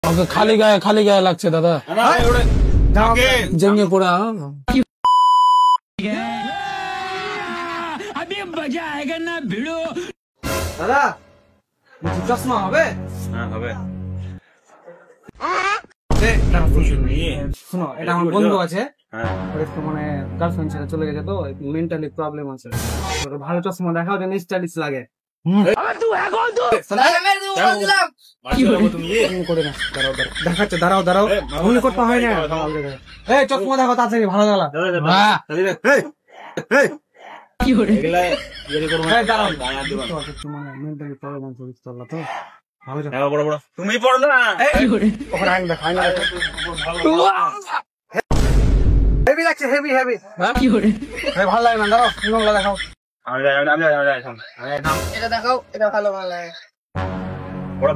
ওকে খালি গায়ে লাগছে দাদা। জেঙ্গে পড়া দাদা চশমা হবে? হ্যাঁ হবে। শোনো, এটা আমার বন্ধু আছে, হ্যাঁ মানে গার্লফ্রেন্ড ছেড়ে চলে গেছে, তো মেন্টালি প্রবলেম আছে। ভালো চশমা দেখাও, যেন স্টাইলিশ লাগে। দেখাচ্ছে, দাঁড়াও দাঁড়াও, অমনি করতে হয় না। এই চশমা দেখো তাড়াতাড়ি, ভালো লাগলা। মেন্টালি প্রবলেম আছে, বুঝতে পারলা তো? তুমি পড়ো না। হেভি লাগছে, হেভি হেভি। ভালো লাগে না, দাঁড়াও ফিল্মগুলো দেখাও। এটা দেখাও, এটা ভালো লাগে।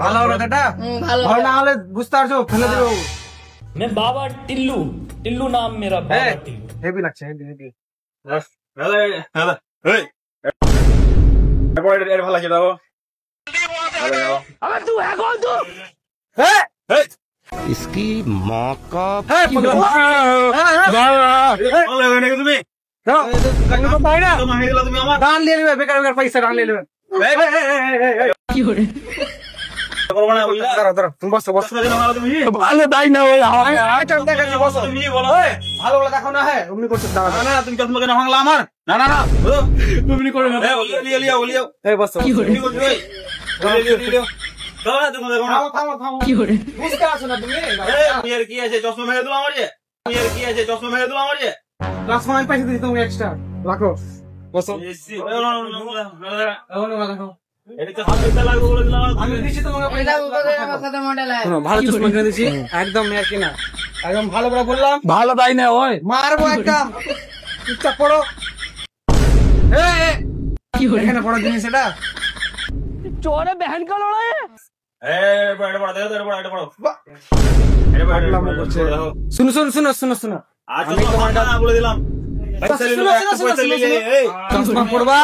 ভালো হলো এটা? ভালো না হলে বুঝতে পারছো, ফেলে দেবো। मैं बाबा टिल्लू टिल्लू नाम मेरा बाबा टिल्लू। হেভি লাগছে, হেভি হেভি। ভালো লাগছে দাও। इसकी माँ का তুমি তুমি আমার গান নিয়ে নেবে, বেকার বেকার পয়সা গান নিয়ে নেবে। দাঁড়াও দাঁড়াও, তুমি বসো বসো। ভালো তাই না ওই তুমি বলো। ভালো বলে দেখো না। হ্যাঁ অমনি করছো, দাঁড়াও না না, তুমি চশমা কেন ভাঙলা আমার? না না না, অমনি করে না। এই বসো। থামো থামো থামো, বুঝতে পারছো না তুমি? কি আছে? চশমা ভেঙে দিল আমার যে। কি আছে? চশমা ভেঙে দিল আমার যে। চশমা আমি পয়সা দিচ্ছি, তুমি এক্সট্রা রাখো। বসো। দেখো এটা চশমা লাগবে বলে দিলাম। আমি দিচ্ছি তোমাকে এটা পয়সা। আমার সাথে মডেল আছে। শোনো, ভালো চশমা কিনে দিচ্ছি, একদম মেয়ের কিনা, একদম ভালো করে বললাম। ভালো তাই না ওই মারবো একদম, চুপচাপ পড়ো। এখানে পড়ো জিনিস, এটা চোরে বহন का लड़ाई है। শুনো শুনো শুনো শুনো শুনো, বলে দিলাম। চশমা পড়বা,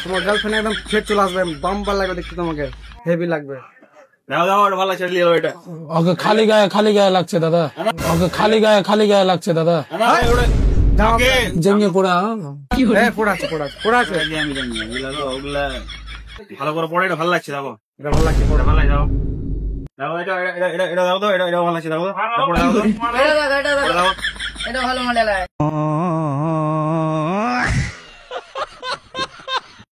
তোমার গার্লফ্রেন্ড একদম ফেট চলে আসবে, বাম্পার লাগবে দেখতে, তোমাকে হেভি লাগবে। ভালো লাগছে এটা। ওকে খালি গায়ে লাগছে দাদা। ওকে খালি গায়ে লাগছে দাদা। জেঙ্গে পড়া পড়াচ্ছে পড়াচ্ছে পড়াচ্ছে, আমি জানি ওগুলা ভালো করে পড়ে, এটা ভালো লাগছে। দেখো এটা ভালো লাগছে, পড়া ভালো লাগছে। এটা দাও তো, এটা ভালো লাগছে। দেখো এটা ভালো মডেল আছে।